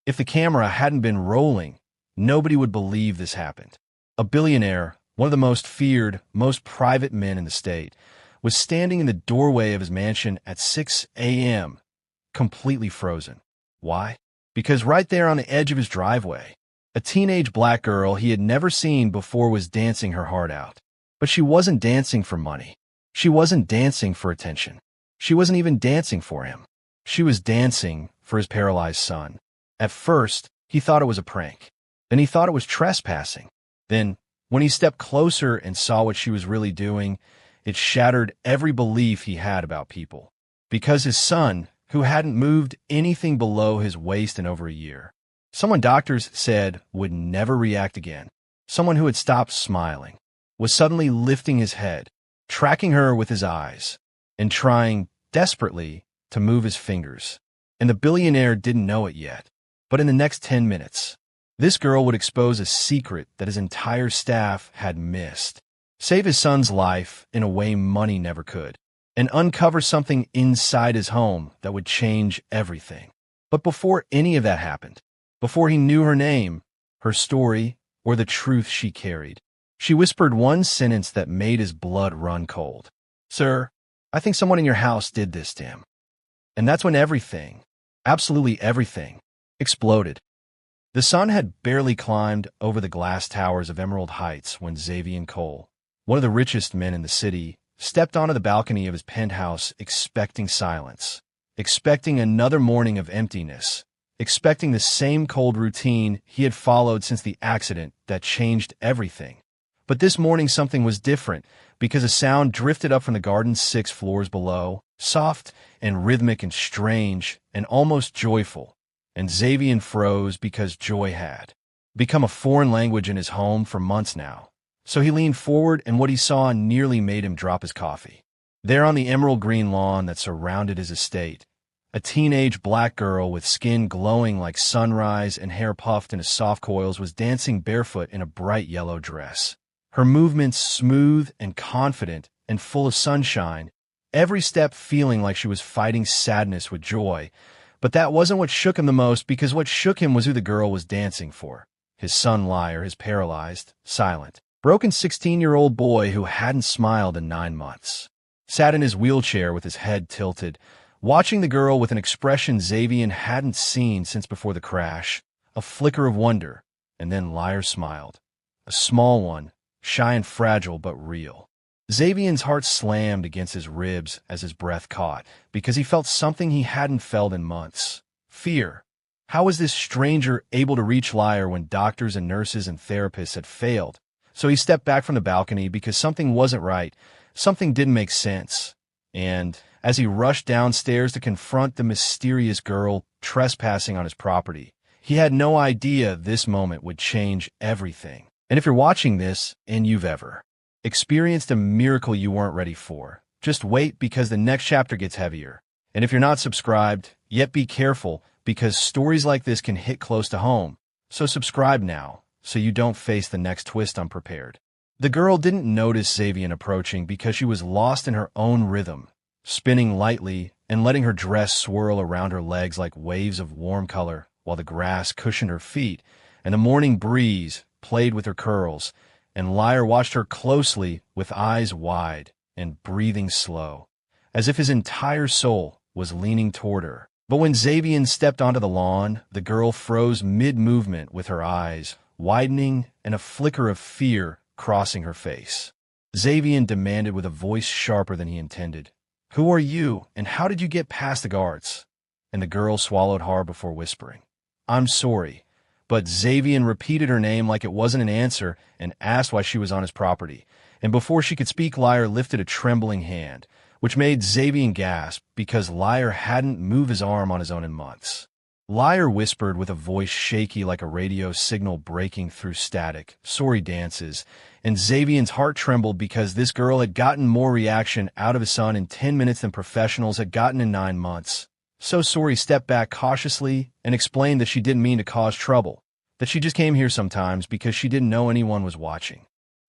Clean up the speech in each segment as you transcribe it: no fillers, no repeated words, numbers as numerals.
If the camera hadn't been rolling, nobody would believe this happened. A billionaire, one of the most feared, most private men in the state, was standing in the doorway of his mansion at 6 a.m., completely frozen. Why? Because right there on the edge of his driveway, a teenage black girl he had never seen before was dancing her heart out. But she wasn't dancing for money. She wasn't dancing for attention. She wasn't even dancing for him. She was dancing for his paralyzed son. At first, he thought it was a prank. Then he thought it was trespassing. Then, when he stepped closer and saw what she was really doing, it shattered every belief he had about people. Because his son, who hadn't moved anything below his waist in over a year, someone doctors said would never react again, someone who had stopped smiling, was suddenly lifting his head, tracking her with his eyes, and trying desperately to move his fingers. And the billionaire didn't know it yet. But in the next 10 minutes, this girl would expose a secret that his entire staff had missed, save his son's life in a way money never could, and uncover something inside his home that would change everything. But before any of that happened, before he knew her name, her story, or the truth she carried, she whispered one sentence that made his blood run cold. "Sir, I think someone in your house did this to him." And that's when everything, absolutely everything, exploded. The sun had barely climbed over the glass towers of Emerald Heights when Xavier Cole, one of the richest men in the city, stepped onto the balcony of his penthouse expecting silence, expecting another morning of emptiness, expecting the same cold routine he had followed since the accident that changed everything. But this morning something was different because a sound drifted up from the garden's 6 floors below, soft and rhythmic and strange and almost joyful. And Xavier froze because joy had become a foreign language in his home for months now. So he leaned forward, and what he saw nearly made him drop his coffee. There on the emerald green lawn that surrounded his estate, a teenage black girl with skin glowing like sunrise and hair puffed into soft coils was dancing barefoot in a bright yellow dress. Her movements smooth and confident and full of sunshine, every step feeling like she was fighting sadness with joy. But that wasn't what shook him the most, because what shook him was who the girl was dancing for. His son Liar, his paralyzed, silent, broken 16-year-old boy who hadn't smiled in 9 months, sat in his wheelchair with his head tilted, watching the girl with an expression Xavier hadn't seen since before the crash, a flicker of wonder, and then Liar smiled. A small one, shy and fragile but real. Xavier's heart slammed against his ribs as his breath caught, because he felt something he hadn't felt in months. Fear. How was this stranger able to reach Liar when doctors and nurses and therapists had failed? So he stepped back from the balcony because something wasn't right, something didn't make sense. And as he rushed downstairs to confront the mysterious girl trespassing on his property, he had no idea this moment would change everything. And if you're watching this and you've ever experienced a miracle you weren't ready for, just wait, because the next chapter gets heavier. And if you're not subscribed, yet be careful, because stories like this can hit close to home. So subscribe now, so you don't face the next twist unprepared. The girl didn't notice Xavier approaching because she was lost in her own rhythm, spinning lightly and letting her dress swirl around her legs like waves of warm color, while the grass cushioned her feet and the morning breeze played with her curls. And Liar watched her closely with eyes wide and breathing slow, as if his entire soul was leaning toward her. But when Xavier stepped onto the lawn, the girl froze mid-movement with her eyes widening and a flicker of fear crossing her face. Xavier demanded with a voice sharper than he intended, "Who are you, and how did you get past the guards?" And the girl swallowed hard before whispering, "I'm sorry." But Xavier repeated her name like it wasn't an answer and asked why she was on his property. And before she could speak, Liar lifted a trembling hand, which made Xavier gasp, because Liar hadn't moved his arm on his own in months. Liar whispered with a voice shaky like a radio signal breaking through static, "Sorry, dances." And Xavier's heart trembled because this girl had gotten more reaction out of his son in 10 minutes than professionals had gotten in 9 months. So Sorry stepped back cautiously and explained that she didn't mean to cause trouble, that she just came here sometimes because she didn't know anyone was watching.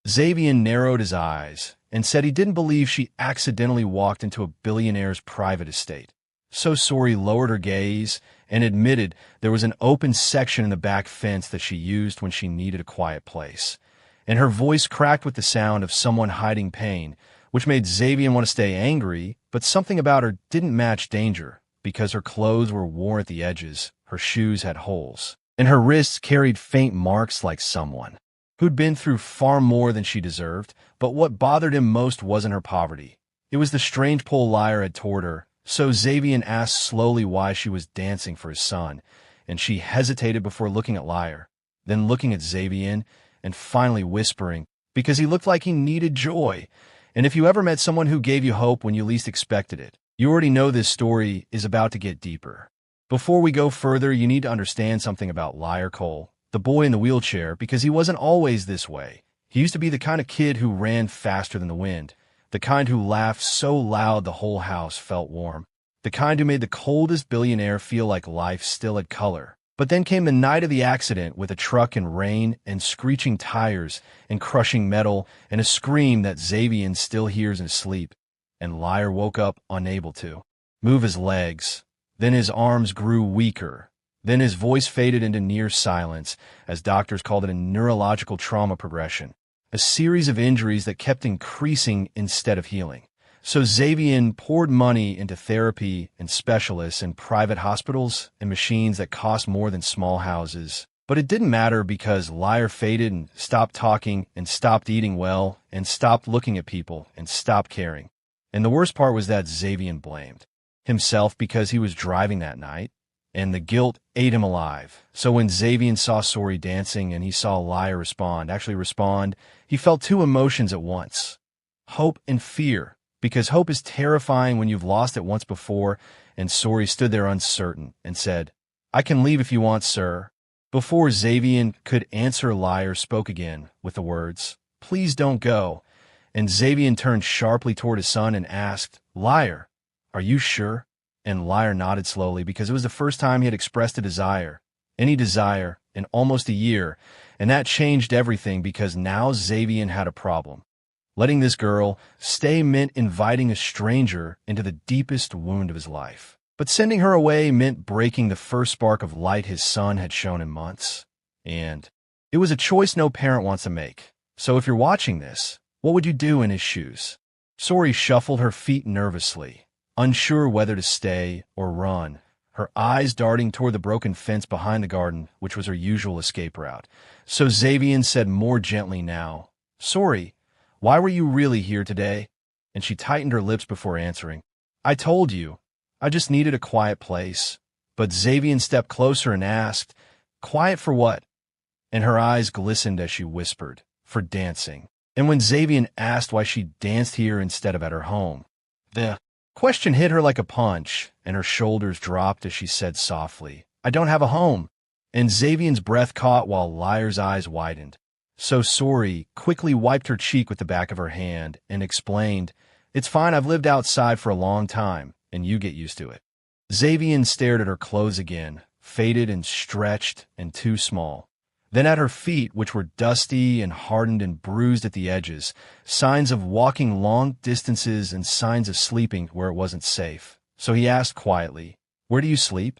Xavier narrowed his eyes and said he didn't believe she accidentally walked into a billionaire's private estate. So Sori lowered her gaze and admitted there was an open section in the back fence that she used when she needed a quiet place. And her voice cracked with the sound of someone hiding pain, which made Xavier want to stay angry, but something about her didn't match danger, because her clothes were worn at the edges, her shoes had holes, and her wrists carried faint marks like someone who'd been through far more than she deserved. But what bothered him most wasn't her poverty. It was the strange pull Liar had toward her. So Xavier asked slowly why she was dancing for his son, and she hesitated before looking at Liar, then looking at Xavier, and finally whispering, because he looked like he needed joy. And if you ever met someone who gave you hope when you least expected it, you already know this story is about to get deeper. Before we go further, you need to understand something about Liar Cole, the boy in the wheelchair, because he wasn't always this way. He used to be the kind of kid who ran faster than the wind, the kind who laughed so loud the whole house felt warm, the kind who made the coldest billionaire feel like life still had color. But then came the night of the accident with a truck and rain and screeching tires and crushing metal and a scream that Xavier still hears in his sleep. And Liar woke up unable to move his legs. Then his arms grew weaker. Then his voice faded into near silence, as doctors called it a neurological trauma progression, a series of injuries that kept increasing instead of healing. So Xavier poured money into therapy and specialists in private hospitals and machines that cost more than small houses. But it didn't matter, because Liar faded and stopped talking and stopped eating well and stopped looking at people and stopped caring. And the worst part was that Xavier blamed himself because he was driving that night, and the guilt ate him alive. So when Xavier saw Sori dancing and he saw Liar respond, he felt two emotions at once: hope and fear, because hope is terrifying when you've lost it once before. And Sori stood there uncertain and said, "I can leave if you want, sir." Before Xavier could answer, Liar spoke again with the words, "Please don't go." And Xavier turned sharply toward his son and asked, "Liar, are you sure?" And Liar nodded slowly, because it was the first time he had expressed a desire, any desire, in almost a year. And that changed everything, because now Xavier had a problem. Letting this girl stay meant inviting a stranger into the deepest wound of his life. But sending her away meant breaking the first spark of light his son had shown in months. And it was a choice no parent wants to make. So if you're watching this, what would you do in his shoes? Sori shuffled her feet nervously, unsure whether to stay or run, her eyes darting toward the broken fence behind the garden, which was her usual escape route. So Xavier said more gently now, "Sori, why were you really here today?" And she tightened her lips before answering, "I told you, I just needed a quiet place." But Xavier stepped closer and asked, "Quiet for what?" And her eyes glistened as she whispered, "For dancing." And when Xavier asked why she danced here instead of at her home, the question hit her like a punch, and her shoulders dropped as she said softly, "I don't have a home." And Xavier's breath caught while Liar's eyes widened. So Sori quickly wiped her cheek with the back of her hand and explained, "It's fine, I've lived outside for a long time, and you get used to it." Xavier stared at her clothes again, faded and stretched and too small. Then at her feet, which were dusty and hardened and bruised at the edges, signs of walking long distances and signs of sleeping where it wasn't safe. So he asked quietly, "Where do you sleep?"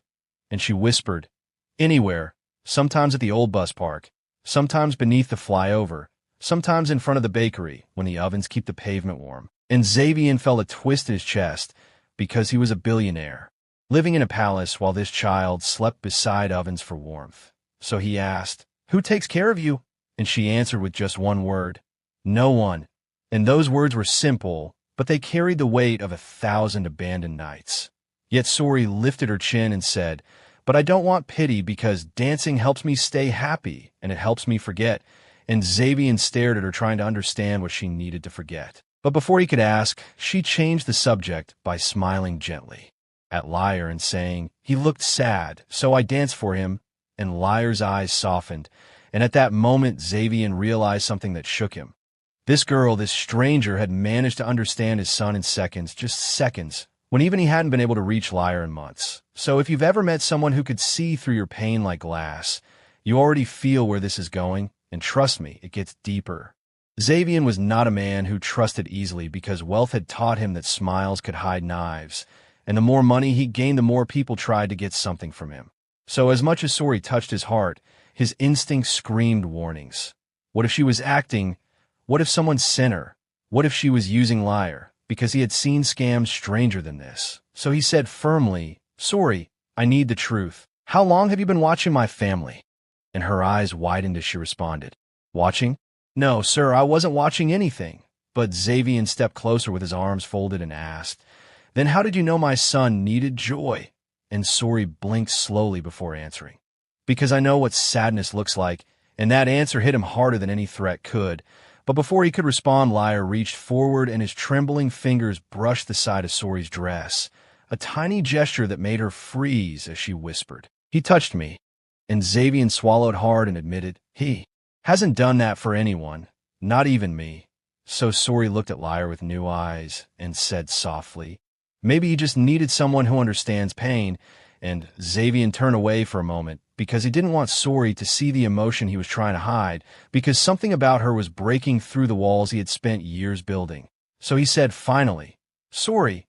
And she whispered, "Anywhere, sometimes at the old bus park, sometimes beneath the flyover, sometimes in front of the bakery when the ovens keep the pavement warm." And Xavier felt a twist in his chest, because he was a billionaire, living in a palace while this child slept beside ovens for warmth. So he asked, "Who takes care of you?" And she answered with just one word, "No one." And those words were simple, but they carried the weight of 1,000 abandoned nights. Yet Sori lifted her chin and said, "But I don't want pity, because dancing helps me stay happy, and it helps me forget." And Xavier stared at her, trying to understand what she needed to forget. But before he could ask, she changed the subject by smiling gently at Liar and saying, "He looked sad, so I danced for him." And Liar's eyes softened, and at that moment Xavier realized something that shook him. This girl, this stranger, had managed to understand his son in seconds, just seconds, when even he hadn't been able to reach Liar in months. So if you've ever met someone who could see through your pain like glass, you already feel where this is going, and trust me, it gets deeper. Xavier was not a man who trusted easily, because wealth had taught him that smiles could hide knives, and the more money he gained, the more people tried to get something from him. So as much as Sori touched his heart, his instincts screamed warnings. What if she was acting? What if someone sent her? What if she was using liar? Because he had seen scams stranger than this. So he said firmly, "Sori, I need the truth. How long have you been watching my family?" And her eyes widened as she responded, "Watching? No, sir, I wasn't watching anything." But Xavier stepped closer with his arms folded and asked, "Then how did you know my son needed joy?" And Sori blinked slowly before answering. "Because I know what sadness looks like," and that answer hit him harder than any threat could. But before he could respond, Liar reached forward and his trembling fingers brushed the side of Sori's dress, a tiny gesture that made her freeze as she whispered, "He touched me." And Xavier swallowed hard and admitted, "He hasn't done that for anyone, not even me." So Sori looked at Liar with new eyes and said softly, "Maybe he just needed someone who understands pain." And Xavier turned away for a moment because he didn't want Sori to see the emotion he was trying to hide, because something about her was breaking through the walls he had spent years building. So he said finally, "Sori,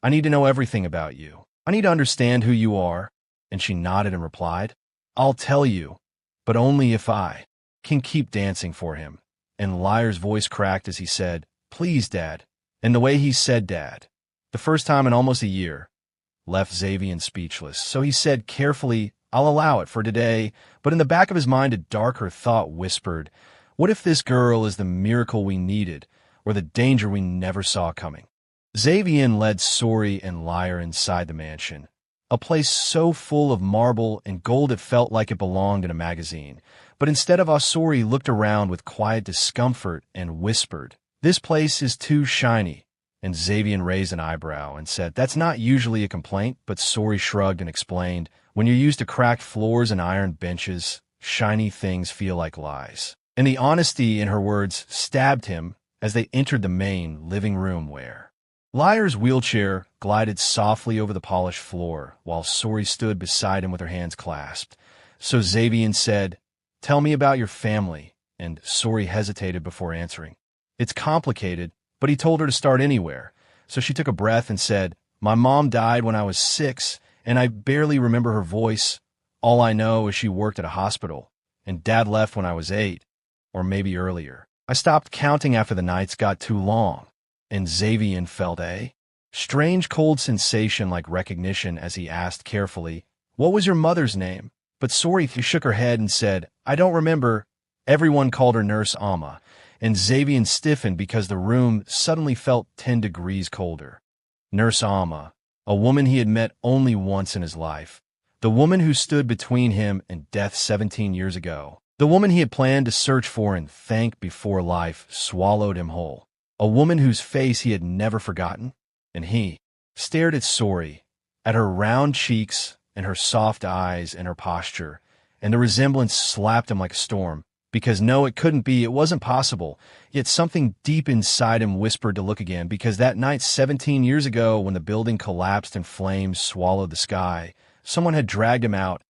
I need to know everything about you. I need to understand who you are." And she nodded and replied, "I'll tell you, but only if I can keep dancing for him." And Liar's voice cracked as he said, "Please, Dad." And the way he said Dad, the first time in almost a year, left Xavier speechless. So he said carefully, "I'll allow it for today." But in the back of his mind, a darker thought whispered, what if this girl is the miracle we needed, or the danger we never saw coming? Xavier led Sori and Liar inside the mansion, a place so full of marble and gold it felt like it belonged in a magazine. But instead of us, Sori looked around with quiet discomfort and whispered, "This place is too shiny." And Xavier raised an eyebrow and said, "That's not usually a complaint," but Sori shrugged and explained, "When you're used to cracked floors and iron benches, shiny things feel like lies." And the honesty in her words stabbed him as they entered the main living room where Liar's wheelchair glided softly over the polished floor while Sori stood beside him with her hands clasped. So Xavier said, "Tell me about your family," and Sori hesitated before answering. "It's complicated," but he told her to start anywhere. So she took a breath and said, "My mom died when I was 6, and I barely remember her voice. All I know is she worked at a hospital, and Dad left when I was 8, or maybe earlier. I stopped counting after the nights got too long." And Xavier felt a strange cold sensation like recognition as he asked carefully, "What was your mother's name?" But Sori shook her head and said, "I don't remember." Everyone called her Nurse Alma, and Xavier stiffened because the room suddenly felt 10 degrees colder. Nurse Alma, a woman he had met only once in his life, the woman who stood between him and death 17 years ago, the woman he had planned to search for and thank before life swallowed him whole, a woman whose face he had never forgotten. And he stared at Sori, at her round cheeks and her soft eyes and her posture, and the resemblance slapped him like a storm. Because no, it couldn't be, it wasn't possible. Yet something deep inside him whispered to look again, because that night 17 years ago when the building collapsed and flames swallowed the sky, someone had dragged him out,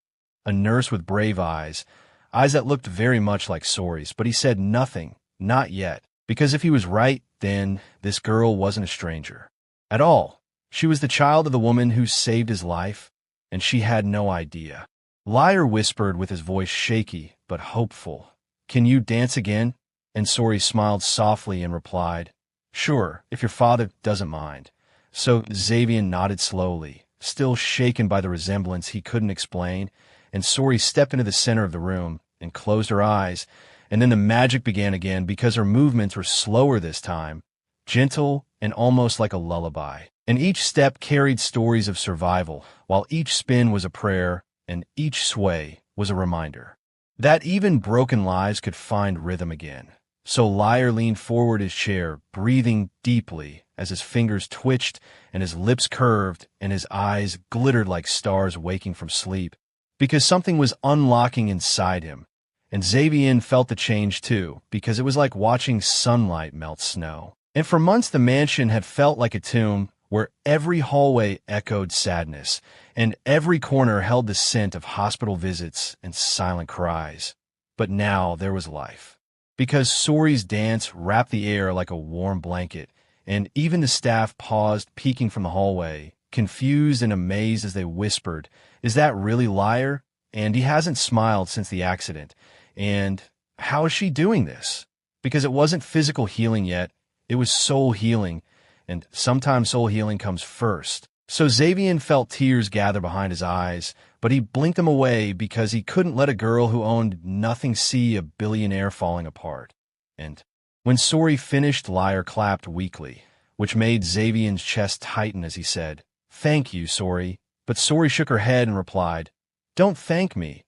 a nurse with brave eyes that looked very much like Sori's. But he said nothing, not yet, because if he was right, then this girl wasn't a stranger at all. She was the child of the woman who saved his life, and she had no idea. Liar whispered with his voice shaky but hopeful, "Can you dance again?" And Sori smiled softly and replied, "Sure, if your father doesn't mind." So Xavier nodded slowly, still shaken by the resemblance he couldn't explain, and Sori stepped into the center of the room and closed her eyes, and then the magic began again because her movements were slower this time, gentle and almost like a lullaby. And each step carried stories of survival, while each spin was a prayer, and each sway was a reminder that even broken lives could find rhythm again. So Liar leaned forward his chair, breathing deeply as his fingers twitched and his lips curved and his eyes glittered like stars waking from sleep, because something was unlocking inside him. And Xavier felt the change too, because it was like watching sunlight melt snow. And for months the mansion had felt like a tomb, where every hallway echoed sadness, and every corner held the scent of hospital visits and silent cries. But now there was life, because Sori's dance wrapped the air like a warm blanket, and even the staff paused, peeking from the hallway, confused and amazed as they whispered, "Is that really Liar? And he hasn't smiled since the accident. And how is she doing this?" Because it wasn't physical healing yet, it was soul healing, and sometimes soul healing comes first. So Xavier felt tears gather behind his eyes, but he blinked them away because he couldn't let a girl who owned nothing see a billionaire falling apart. And when Sori finished, Liar clapped weakly, which made Xavier's chest tighten as he said, "Thank you, Sori." But Sori shook her head and replied, "Don't thank me.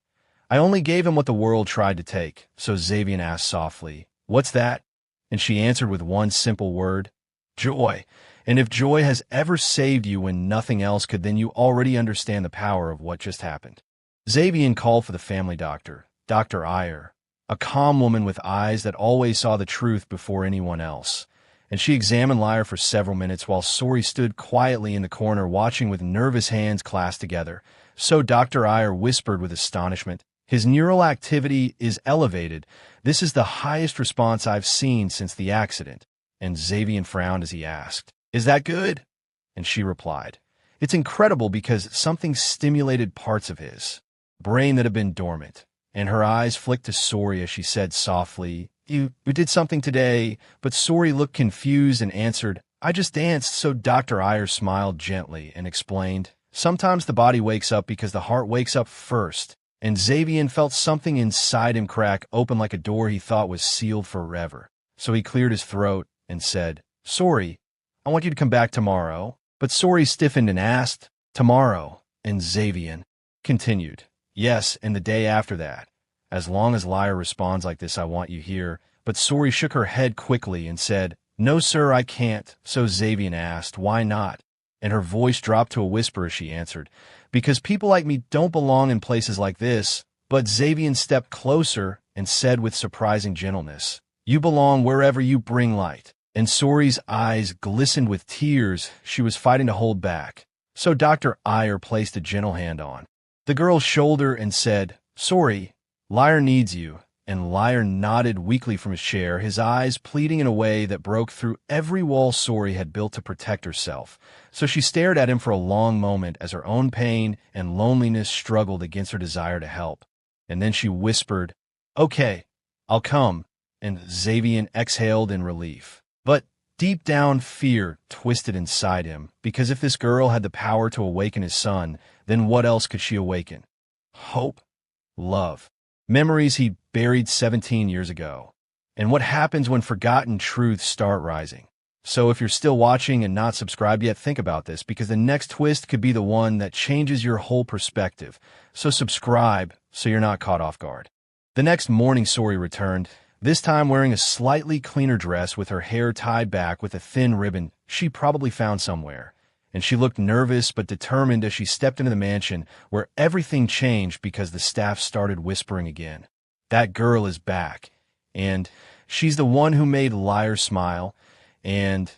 I only gave him what the world tried to take." So Xavier asked softly, "What's that?" And she answered with one simple word, "Joy." And if joy has ever saved you when nothing else could, then you already understand the power of what just happened. Xavier called for the family doctor, Dr. Iyer, a calm woman with eyes that always saw the truth before anyone else. And she examined Liar for several minutes while Sori stood quietly in the corner watching with nervous hands clasped together. So Dr. Iyer whispered with astonishment, "His neural activity is elevated. This is the highest response I've seen since the accident." And Xavier frowned as he asked, "Is that good?" And she replied, "It's incredible because something stimulated parts of his brain that have been dormant." And her eyes flicked to Sori as she said softly, You did something today." But Sori looked confused and answered, "I just danced." So Dr. Iyer smiled gently and explained, "Sometimes the body wakes up because the heart wakes up first." And Xavier felt something inside him crack open like a door he thought was sealed forever. So he cleared his throat and said, "Sori, I want you to come back tomorrow." But Sori stiffened and asked, "Tomorrow?" And Xavier continued, "Yes, and the day after that. As long as Liar responds like this, I want you here." But Sori shook her head quickly and said, "No, sir, I can't." So Xavier asked, "Why not?" And her voice dropped to a whisper as she answered, "Because people like me don't belong in places like this." But Xavier stepped closer and said with surprising gentleness, "You belong wherever you bring light." And Sori's eyes glistened with tears she was fighting to hold back. So Dr. Iyer placed a gentle hand on the girl's shoulder and said, "Sori, Liar needs you." And Liar nodded weakly from his chair, his eyes pleading in a way that broke through every wall Sori had built to protect herself. So she stared at him for a long moment as her own pain and loneliness struggled against her desire to help. And then she whispered, "Okay, I'll come." And Xavier exhaled in relief. But deep down, fear twisted inside him, because if this girl had the power to awaken his son, then what else could she awaken? Hope, love, memories he'd buried 17 years ago. And what happens when forgotten truths start rising? So if you're still watching and not subscribed yet, think about this, because the next twist could be the one that changes your whole perspective. So subscribe so you're not caught off guard. The next morning, Sori returned, this time wearing a slightly cleaner dress with her hair tied back with a thin ribbon she probably found somewhere. And she looked nervous but determined as she stepped into the mansion, where everything changed because the staff started whispering again. That girl is back, and she's the one who made Liar smile, and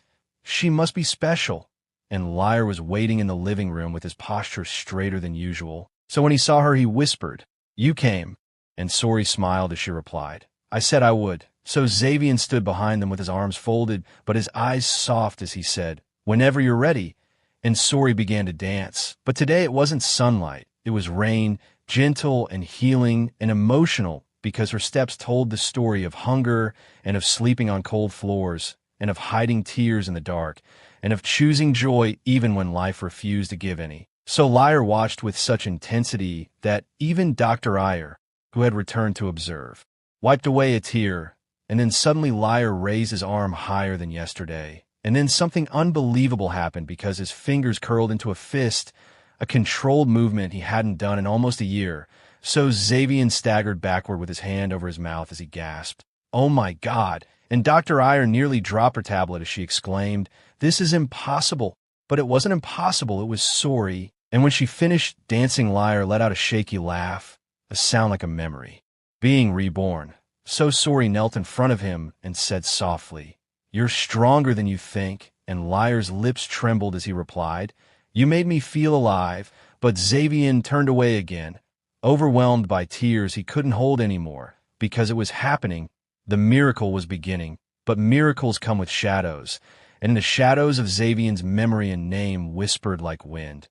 she must be special. And Liar was waiting in the living room with his posture straighter than usual. So when he saw her, he whispered, "You came." And Sori smiled as she replied, "I said I would." So Xavier stood behind them with his arms folded, but his eyes soft as he said, "Whenever you're ready." And Sori began to dance. But today it wasn't sunlight. It was rain, gentle and healing and emotional, because her steps told the story of hunger and of sleeping on cold floors and of hiding tears in the dark and of choosing joy even when life refused to give any. So Liar watched with such intensity that even Dr. Iyer, who had returned to observe, wiped away a tear, and then suddenly Liar raised his arm higher than yesterday. And then something unbelievable happened because his fingers curled into a fist, a controlled movement he hadn't done in almost a year. So Xavier staggered backward with his hand over his mouth as he gasped, "Oh my God!" And Dr. Iyer nearly dropped her tablet as she exclaimed, "This is impossible." But it wasn't impossible, it was Sori. And when she finished dancing, Liar let out a shaky laugh, a sound like a memory, being reborn. So Sori knelt in front of him and said softly, "You're stronger than you think." And Liar's lips trembled as he replied, "You made me feel alive." But Xavier turned away again, overwhelmed by tears he couldn't hold anymore, because it was happening. The miracle was beginning, but miracles come with shadows. and in the shadows of Xavier's memory and name whispered like wind.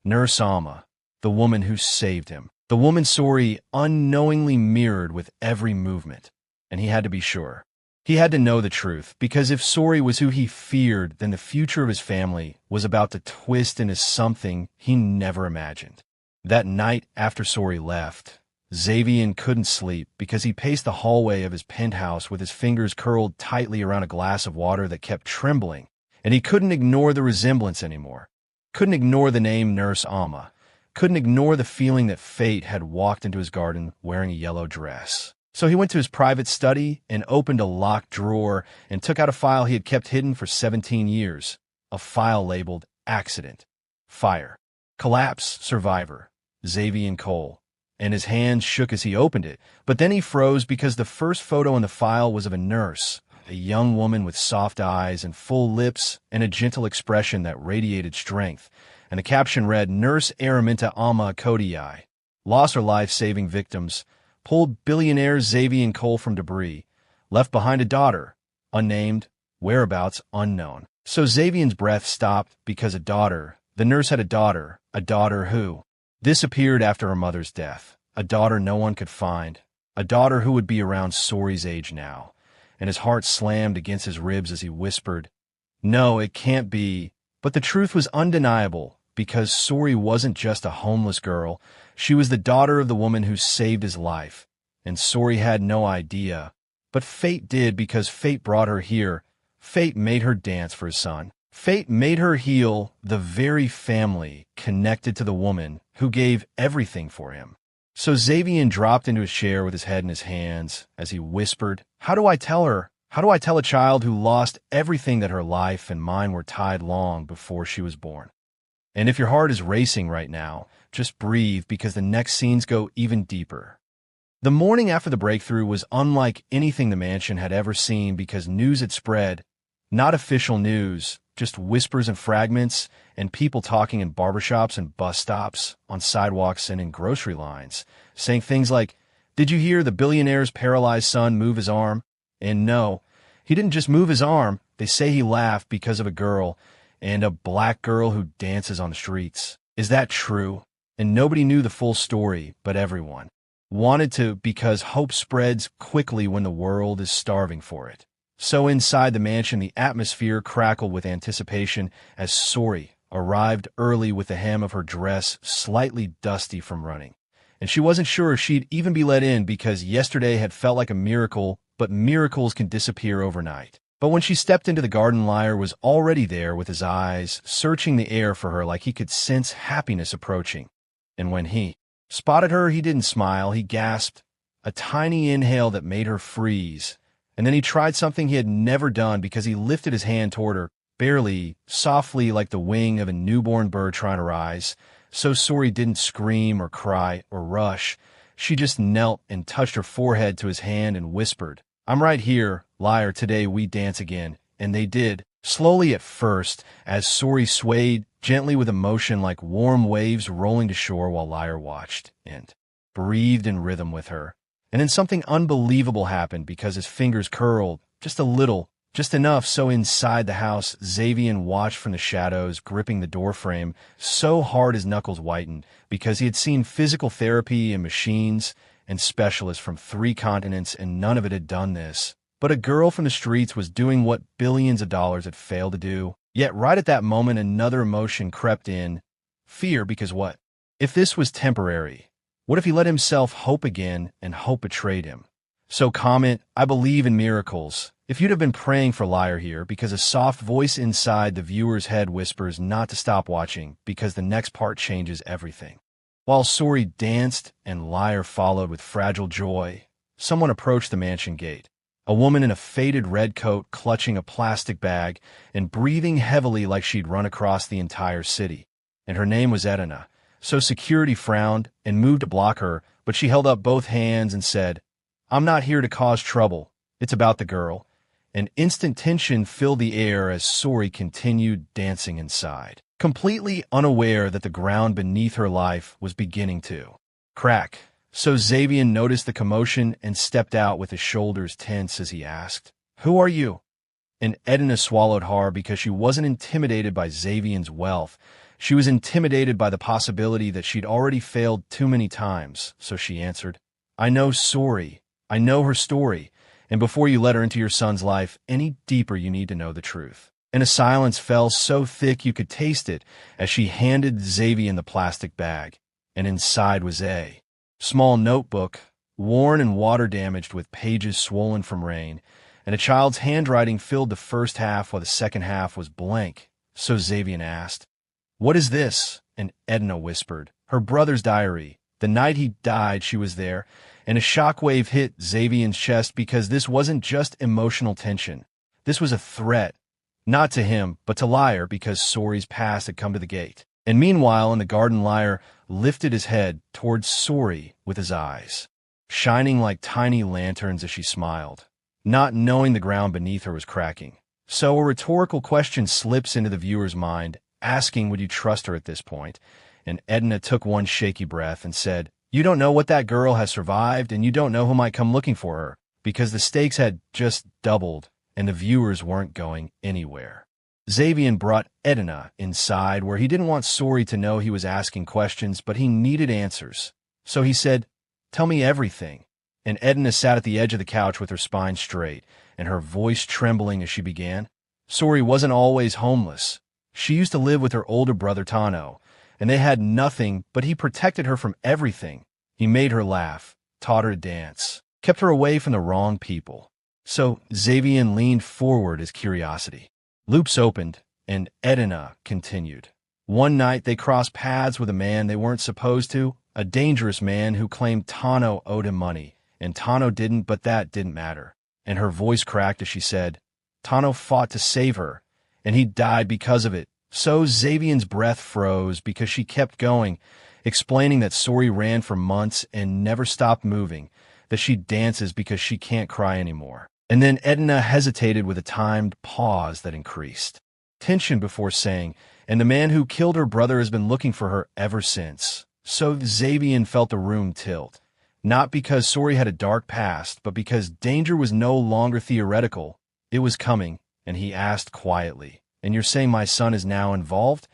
Nurse Alma, the woman who saved him. The woman Sori unknowingly mirrored with every movement. And he had to be sure. He had to know the truth, because if Sori was who he feared, then the future of his family was about to twist into something he never imagined. That night after Sori left, Xavier couldn't sleep because he paced the hallway of his penthouse with his fingers curled tightly around a glass of water that kept trembling, and he couldn't ignore the resemblance anymore. Couldn't ignore the name Nurse Alma. Couldn't ignore the feeling that fate had walked into his garden wearing a yellow dress. So he went to his private study and opened a locked drawer and took out a file he had kept hidden for 17 years. A file labeled Accident, Fire, Collapse, Survivor, Xavier Cole. And his hands shook as he opened it, but then he froze because the first photo in the file was of a nurse, a young woman with soft eyes and full lips and a gentle expression that radiated strength, and the caption read, Nurse Araminta Alma Kodii, lost her life-saving victims, pulled billionaire Xavier Cole from debris, left behind a daughter, unnamed, whereabouts unknown. So Xavier's breath stopped because the nurse had a daughter who disappeared after her mother's death, a daughter no one could find, a daughter who would be around Sori's age now, and his heart slammed against his ribs as he whispered, No, it can't be. But the truth was undeniable, because Sori wasn't just a homeless girl, she was the daughter of the woman who saved his life, and Sori had no idea. But fate did, because fate brought her here. Fate made her dance for his son. Fate made her heal the very family connected to the woman who gave everything for him. So Xavier dropped into his chair with his head in his hands as he whispered, How do I tell her? How do I tell a child who lost everything that her life and mine were tied long before she was born? And if your heart is racing right now, just breathe, because the next scenes go even deeper. The morning after the breakthrough was unlike anything the mansion had ever seen, because news had spread, not official news, just whispers and fragments, and people talking in barbershops and bus stops, on sidewalks and in grocery lines, saying things like, Did you hear the billionaire's paralyzed son move his arm? And no, he didn't just move his arm. They say he laughed because of a girl, and a black girl who dances on the streets. Is that true? And nobody knew the full story, but everyone wanted to, because hope spreads quickly when the world is starving for it. So inside the mansion, the atmosphere crackled with anticipation as Sori arrived early with the hem of her dress slightly dusty from running. And she wasn't sure if she'd even be let in, because yesterday had felt like a miracle, but miracles can disappear overnight. But when she stepped into the garden, Liar was already there with his eyes searching the air for her like he could sense happiness approaching. And when he spotted her, he didn't smile, he gasped, a tiny inhale that made her freeze. And then he tried something he had never done, because he lifted his hand toward her, barely, softly, like the wing of a newborn bird trying to rise. So Sori didn't scream or cry or rush. She just knelt and touched her forehead to his hand and whispered, I'm right here, Liar, today we dance again. And they did, slowly at first, as Sori swayed gently with emotion like warm waves rolling to shore, while Liar watched and breathed in rhythm with her. And then something unbelievable happened, because his fingers curled, just a little, just enough, so inside the house, Xavier watched from the shadows, gripping the doorframe so hard his knuckles whitened, because he had seen physical therapy and machines and specialists from 3 continents, and none of it had done this. But a girl from the streets was doing what billions of dollars had failed to do. Yet right at that moment, another emotion crept in. Fear, because what? If this was temporary? What if he let himself hope again and hope betrayed him? So comment, I believe in miracles, if you'd have been praying for Liar here, because a soft voice inside the viewer's head whispers not to stop watching, because the next part changes everything. While Sori danced and Liar followed with fragile joy, someone approached the mansion gate. A woman in a faded red coat, clutching a plastic bag and breathing heavily like she'd run across the entire city. And her name was Edina. So security frowned and moved to block her, but she held up both hands and said, I'm not here to cause trouble. It's about the girl. And instant tension filled the air as Sori continued dancing inside, completely unaware that the ground beneath her life was beginning to crack. So Xavier noticed the commotion and stepped out with his shoulders tense as he asked, Who are you? And Edna swallowed hard because she wasn't intimidated by Xavier's wealth. She was intimidated by the possibility that she'd already failed too many times, so she answered, I know Sori. I know her story. And before you let her into your son's life any deeper, you need to know the truth. And a silence fell so thick you could taste it as she handed Xavier the plastic bag. And inside was a small notebook, worn and water-damaged with pages swollen from rain, and a child's handwriting filled the first half while the second half was blank. So Xavier asked, What is this? And Edna whispered, Her brother's diary. The night he died, she was there, and a shockwave hit Xavier's chest because this wasn't just emotional tension. This was a threat. Not to him, but to Liar, because Sori's past had come to the gate. And meanwhile, in the garden, Liar lifted his head towards Sori with his eyes, shining like tiny lanterns as she smiled, not knowing the ground beneath her was cracking. So a rhetorical question slips into the viewer's mind, asking would you trust her at this point? And Edna took one shaky breath and said, You don't know what that girl has survived, and you don't know who might come looking for her, because the stakes had just doubled, and the viewers weren't going anywhere. Xavier brought Edna inside where he didn't want Sori to know he was asking questions, but he needed answers. So he said, Tell me everything. And Edna sat at the edge of the couch with her spine straight, and her voice trembling as she began. Sori wasn't always homeless. She used to live with her older brother Tano, and they had nothing, but he protected her from everything. He made her laugh, taught her to dance, kept her away from the wrong people. So Xavier leaned forward as curiosity. Loops opened, and Edna continued. One night they crossed paths with a man they weren't supposed to, a dangerous man who claimed Tano owed him money, and Tano didn't, but that didn't matter. And her voice cracked as she said, Tano fought to save her, and he died because of it. So Xavier's breath froze because she kept going, explaining that Sori ran for months and never stopped moving, that she dances because she can't cry anymore. And then Edna hesitated with a timed pause that increased tension before saying, And the man who killed her brother has been looking for her ever since. So Xavier felt the room tilt, not because Sori had a dark past, but because danger was no longer theoretical. It was coming, and he asked quietly, And you're saying my son is now involved?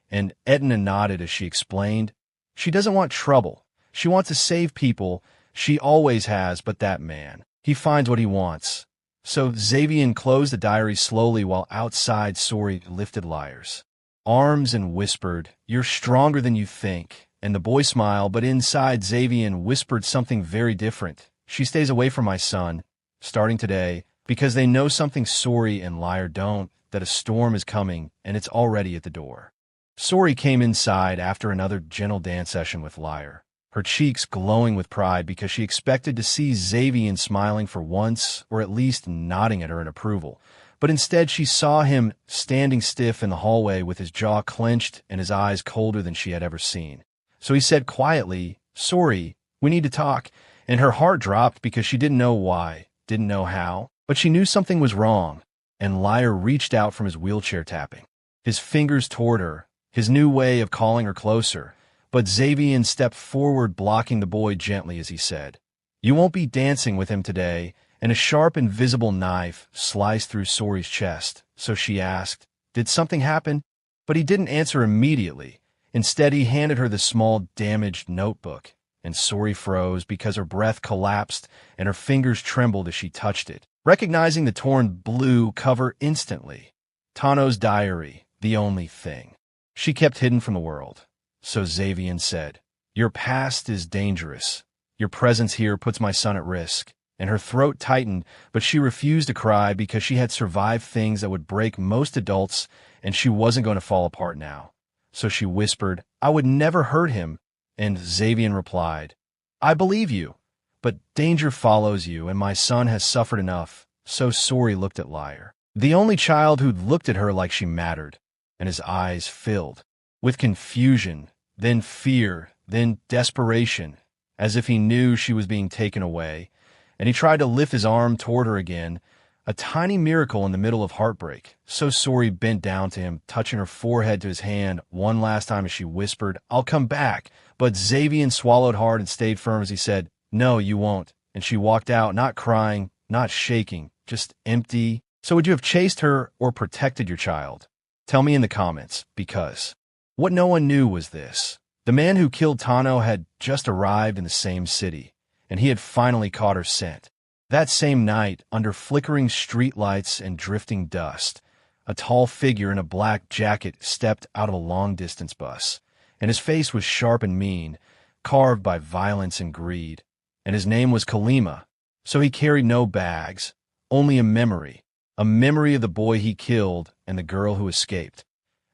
And Edna nodded as she explained, She doesn't want trouble. She wants to save people. She always has, but that man, he finds what he wants. So Xavier closed the diary slowly while outside Sori lifted Liar's arms and whispered, You're stronger than you think. And the boy smiled, but inside Xavier whispered something very different. She stays away from my son, starting today, because they know something Sori and Liar don't, that a storm is coming, and it's already at the door. Sori came inside after another gentle dance session with Liar, her cheeks glowing with pride because she expected to see Xavier smiling for once, or at least nodding at her in approval. But instead she saw him standing stiff in the hallway with his jaw clenched and his eyes colder than she had ever seen. So he said quietly, Sori, we need to talk, and her heart dropped because she didn't know why, didn't know how, but she knew something was wrong. And Liar reached out from his wheelchair tapping, his fingers toward her, his new way of calling her closer. But Xavier stepped forward, blocking the boy gently as he said, You won't be dancing with him today, and a sharp invisible knife sliced through Sori's chest. So she asked, Did something happen? But he didn't answer immediately. Instead, he handed her the small, damaged notebook, and Sori froze because her breath collapsed and her fingers trembled as she touched it, recognizing the torn blue cover instantly. Tano's diary, the only thing she kept hidden from the world. So Xavier said, Your past is dangerous. Your presence here puts my son at risk. And her throat tightened, but she refused to cry because she had survived things that would break most adults, and she wasn't going to fall apart now. So she whispered, I would never hurt him. And Xavier replied, I believe you, but danger follows you, and my son has suffered enough. So Sori looked at Liar, the only child who'd looked at her like she mattered, and his eyes filled with confusion, then fear, then desperation, as if he knew she was being taken away. And he tried to lift his arm toward her again, a tiny miracle in the middle of heartbreak. So Sori bent down to him, touching her forehead to his hand one last time as she whispered, I'll come back. But Xavier swallowed hard and stayed firm as he said, No, you won't. And she walked out, not crying, not shaking, just empty, So would you have chased her or protected your child? Tell me in the comments, because what no one knew was this. The man who killed Tano had just arrived in the same city, and he had finally caught her scent. That same night, under flickering streetlights and drifting dust, a tall figure in a black jacket stepped out of a long-distance bus, and his face was sharp and mean, carved by violence and greed. And his name was Kalima, so he carried no bags, only a memory of the boy he killed and the girl who escaped.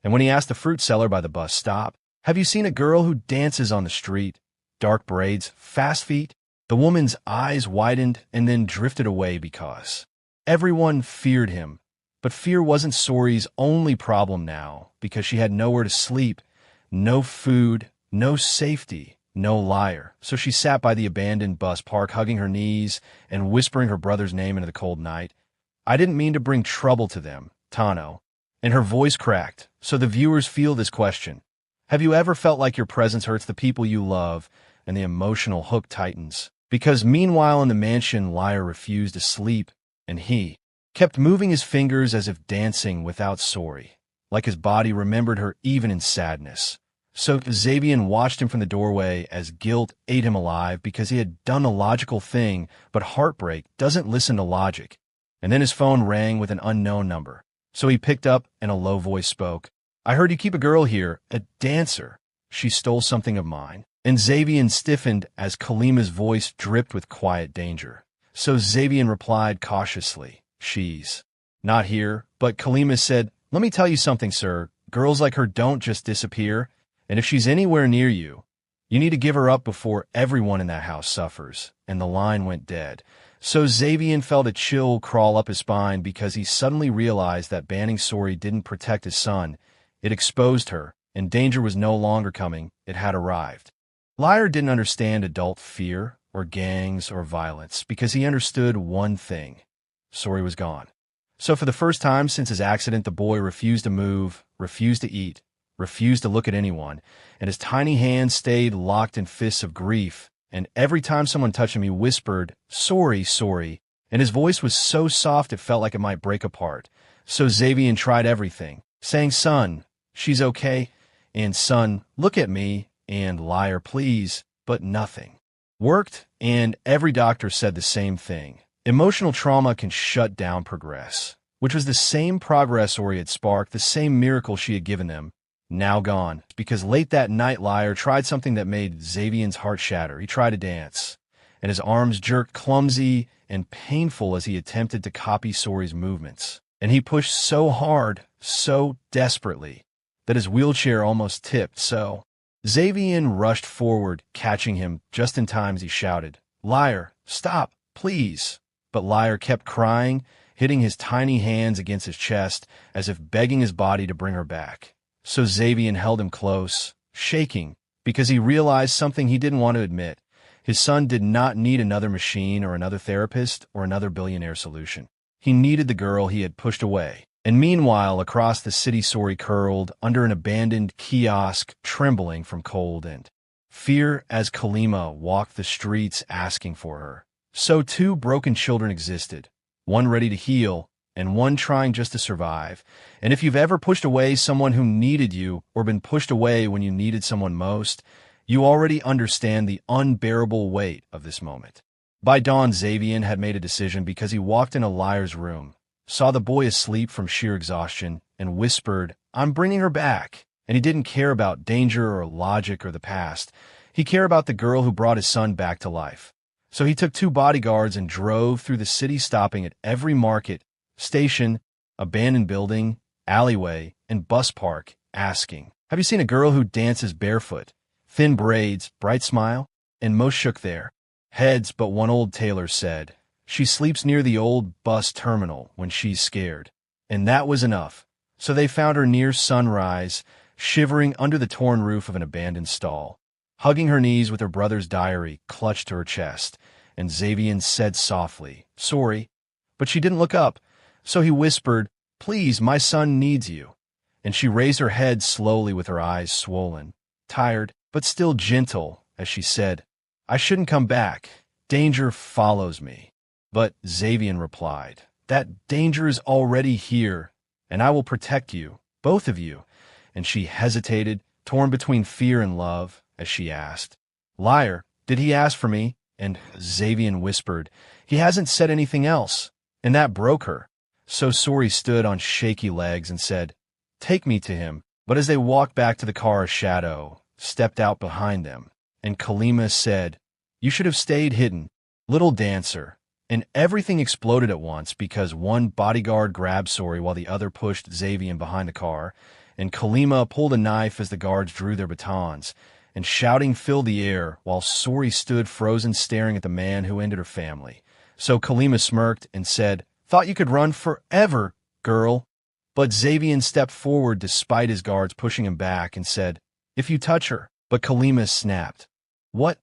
And when he asked the fruit seller by the bus stop, "Have you seen a girl who dances on the street? Dark braids, fast feet?" The woman's eyes widened and then drifted away because everyone feared him. But fear wasn't Sori's only problem now, because she had nowhere to sleep, no food, no safety, no liar. So she sat by the abandoned bus park, hugging her knees and whispering her brother's name into the cold night. "I didn't mean to bring trouble to them, Tano." And her voice cracked, so the viewers feel this question. Have you ever felt like your presence hurts the people you love and the emotional hook tightens? Because meanwhile in the mansion, Liar refused to sleep, and he kept moving his fingers as if dancing without Sori, like his body remembered her even in sadness. So Xavier watched him from the doorway as guilt ate him alive because he had done the logical thing, but heartbreak doesn't listen to logic. And then his phone rang with an unknown number. So he picked up and a low voice spoke. "I heard you keep a girl here, a dancer. She stole something of mine." And Xavier stiffened as Kalima's voice dripped with quiet danger. So Xavier replied cautiously, "She's not here." But Kalima said, "Let me tell you something, sir. Girls like her don't just disappear. And if she's anywhere near you, you need to give her up before everyone in that house suffers." And the line went dead. So Xavier felt a chill crawl up his spine because he suddenly realized that banning Sori didn't protect his son. It exposed her, and danger was no longer coming. It had arrived. Liar didn't understand adult fear or gangs or violence because he understood one thing. Sori was gone. So for the first time since his accident, the boy refused to move, refused to eat, refused to look at anyone, and his tiny hands stayed locked in fists of grief. And every time someone touched him, he whispered, "Sori, Sori," and his voice was so soft it felt like it might break apart. So Xavier tried everything, saying, "Son, she's okay," and "Son, look at me," and "Liar, please," but nothing worked, and every doctor said the same thing. Emotional trauma can shut down progress, which was the same progress Sori had sparked, the same miracle she had given them. Now gone, because late that night Liar tried something that made Xavier's heart shatter. He tried to dance, and his arms jerked clumsy and painful as he attempted to copy Sori's movements. And he pushed so hard, so desperately, that his wheelchair almost tipped. So Xavier rushed forward, catching him just in time as he shouted, "Liar, stop, please." But Liar kept crying, hitting his tiny hands against his chest as if begging his body to bring her back. So Xavier held him close, shaking, because he realized something he didn't want to admit. His son did not need another machine or another therapist or another billionaire solution. He needed the girl he had pushed away. And meanwhile, across the city, Sori curled under an abandoned kiosk, trembling from cold and fear as Kalima walked the streets asking for her. So two broken children existed, one ready to heal, and one trying just to survive. And if you've ever pushed away someone who needed you or been pushed away when you needed someone most, you already understand the unbearable weight of this moment. By dawn, Xavier had made a decision because he walked in a Liar's room, saw the boy asleep from sheer exhaustion, and whispered, "I'm bringing her back." And he didn't care about danger or logic or the past. He cared about the girl who brought his son back to life. So he took 2 bodyguards and drove through the city, stopping at every market, station, abandoned building, alleyway, and bus park, asking, "Have you seen a girl who dances barefoot? Thin braids, bright smile?" And most shook their heads, but one old tailor said, "She sleeps near the old bus terminal when she's scared." And that was enough. So they found her near sunrise, shivering under the torn roof of an abandoned stall, hugging her knees with her brother's diary clutched to her chest. And Xavier said softly, "Sorry," but she didn't look up. So he whispered, "Please, my son needs you." And she raised her head slowly with her eyes swollen, tired, but still gentle, as she said, "I shouldn't come back. Danger follows me." But Xavier replied, That danger is already here, and I will protect you, both of you. And she hesitated, torn between fear and love, as she asked, Liar, did he ask for me? And Xavier whispered, He hasn't said anything else. And that broke her. So Sori stood on shaky legs and said, Take me to him. But as they walked back to the car, a shadow stepped out behind them. And Kalima said, You should have stayed hidden, little dancer. And everything exploded at once because one bodyguard grabbed Sori while the other pushed Xavier behind the car, and Kalima pulled a knife as the guards drew their batons, and shouting filled the air while Sori stood frozen staring at the man who ended her family. So Kalima smirked and said, Thought you could run forever, girl. But Xavier stepped forward despite his guards pushing him back and said, If you touch her. But Kalima snapped, What?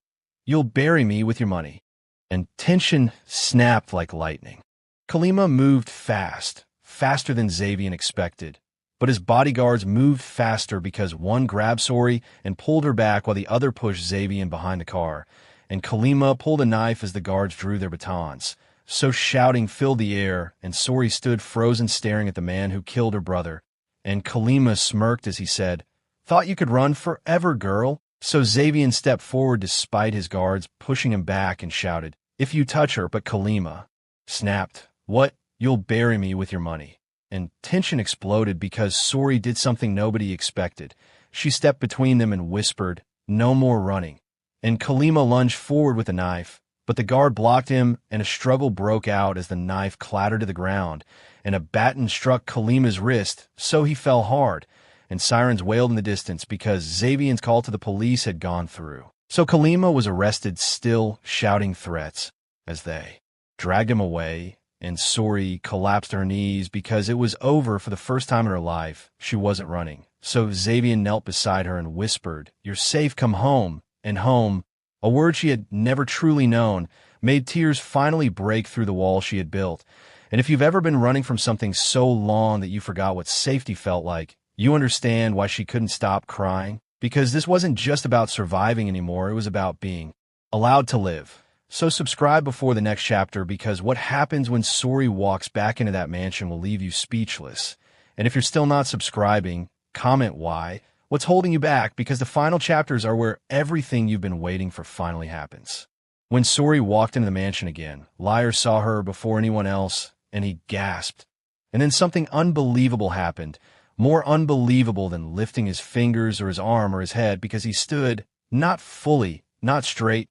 You'll bury me with your money. And tension snapped like lightning. Kalima moved fast, faster than Xavier expected. But his bodyguards moved faster because one grabbed Sori and pulled her back while the other pushed Xavier behind the car. And Kalima pulled a knife as the guards drew their batons. So shouting filled the air, and Sori stood frozen staring at the man who killed her brother. And Kalima smirked as he said, Thought you could run forever, girl. So Xavier stepped forward despite his guards pushing him back and shouted, If you touch her. But Kalima snapped, What? You'll bury me with your money. And tension exploded because Sori did something nobody expected. She stepped between them and whispered, No more running. And Kalima lunged forward with a knife, but the guard blocked him and a struggle broke out as the knife clattered to the ground, and a baton struck Kalima's wrist, so he fell hard, and sirens wailed in the distance because Xavier's call to the police had gone through. So Kalima was arrested, still shouting threats, as they dragged him away, and Sori collapsed to her knees because it was over for the first time in her life. She wasn't running. So Xavier knelt beside her and whispered, You're safe, come home. And home, a word she had never truly known, made tears finally break through the wall she had built. And if you've ever been running from something so long that you forgot what safety felt like, you understand why she couldn't stop crying. Because this wasn't just about surviving anymore, it was about being allowed to live. So subscribe before the next chapter, because what happens when Sori walks back into that mansion will leave you speechless. And if you're still not subscribing, comment why. What's holding you back? Because the final chapters are where everything you've been waiting for finally happens. When Sori walked into the mansion again, Liar saw her before anyone else, and he gasped. And then something unbelievable happened, more unbelievable than lifting his fingers or his arm or his head, because he stood, not fully, not straight,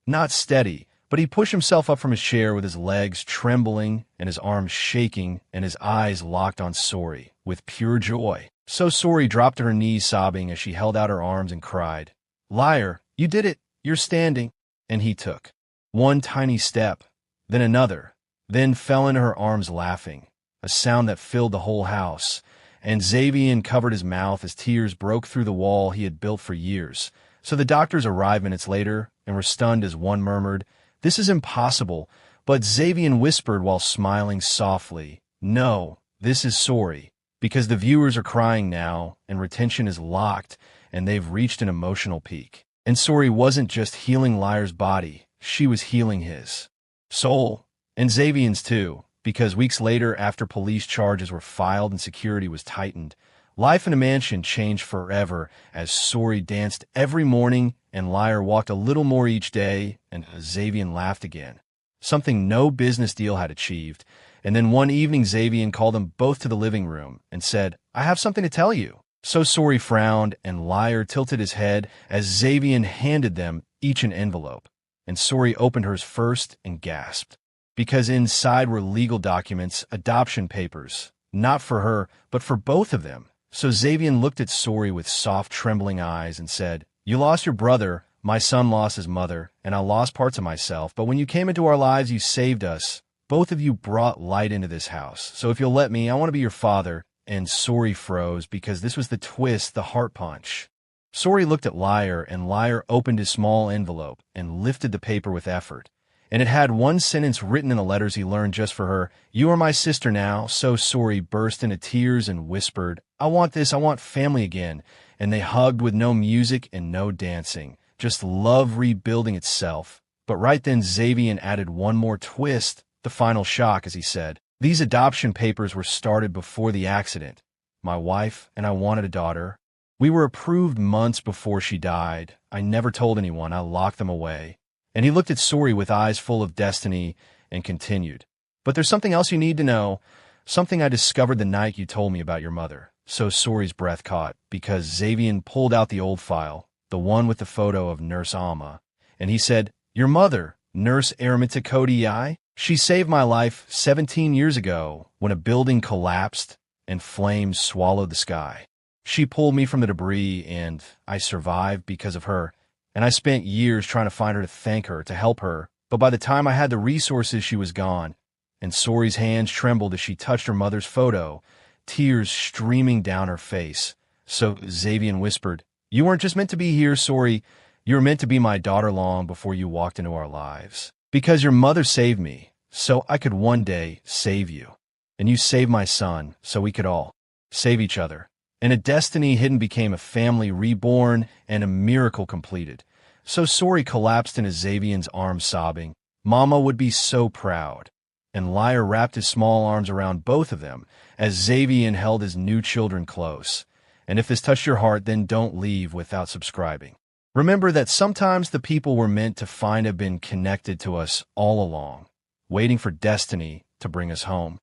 not steady, but he pushed himself up from his chair with his legs trembling and his arms shaking and his eyes locked on Sori with pure joy. So Sori dropped to her knees sobbing as she held out her arms and cried, Liar, you did it, you're standing. And he took one tiny step, then another, then fell into her arms laughing, a sound that filled the whole house. And Xavier covered his mouth as tears broke through the wall he had built for years. So the doctors arrived minutes later and were stunned as one murmured, This is impossible. But Xavier whispered while smiling softly, No, this is Sori. Because the viewers are crying now, and retention is locked, and they've reached an emotional peak. And Sori wasn't just healing Liar's body, she was healing his soul, and Xavier's too, because weeks later, after police charges were filed and security was tightened, life in a mansion changed forever as Sori danced every morning, and Liar walked a little more each day, and Xavier laughed again. Something no business deal had achieved. And then one evening Xavier called them both to the living room and said, I have something to tell you. So Sori frowned, and Liar tilted his head as Xavier handed them each an envelope. And Sori opened hers first and gasped, because inside were legal documents, adoption papers, not for her, but for both of them. So Xavier looked at Sori with soft, trembling eyes and said, You lost your brother, my son lost his mother, and I lost parts of myself. But when you came into our lives, you saved us. Both of you brought light into this house. So if you'll let me, I want to be your father. And Sori froze because this was the twist, the heart punch. Sori looked at Liar, and Liar opened his small envelope and lifted the paper with effort. And it had one sentence written in the letters he learned just for her, You are my sister now. So Sori burst into tears and whispered, I want this, I want family again. And they hugged with no music and no dancing, just love rebuilding itself. But right then Xavier added one more twist, the final shock, as he said, These adoption papers were started before the accident. My wife and I wanted a daughter. We were approved months before she died. I never told anyone. I locked them away." And he looked at Sori with eyes full of destiny and continued. "But there's something else you need to know, something I discovered the night you told me about your mother." So Sori's breath caught, because Xavier pulled out the old file, the one with the photo of Nurse Alma, and he said, "Your mother, Nurse Araminta Kodii, she saved my life 17 years ago when a building collapsed and flames swallowed the sky. She pulled me from the debris, and I survived because of her. And I spent years trying to find her, to thank her, to help her. But by the time I had the resources, she was gone." And Sori's hands trembled as she touched her mother's photo, tears streaming down her face. So Xavier whispered, "You weren't just meant to be here, Sori. You were meant to be my daughter long before you walked into our lives. Because your mother saved me, so I could one day save you. And you saved my son, so we could all save each other." And a destiny hidden became a family reborn and a miracle completed. So Sori collapsed into Xavier's arms sobbing. Mama would be so proud. And Lyre wrapped his small arms around both of them as Xavier held his new children close. And if this touched your heart, then don't leave without subscribing. Remember that sometimes the people we're meant to find have been connected to us all along, waiting for destiny to bring us home.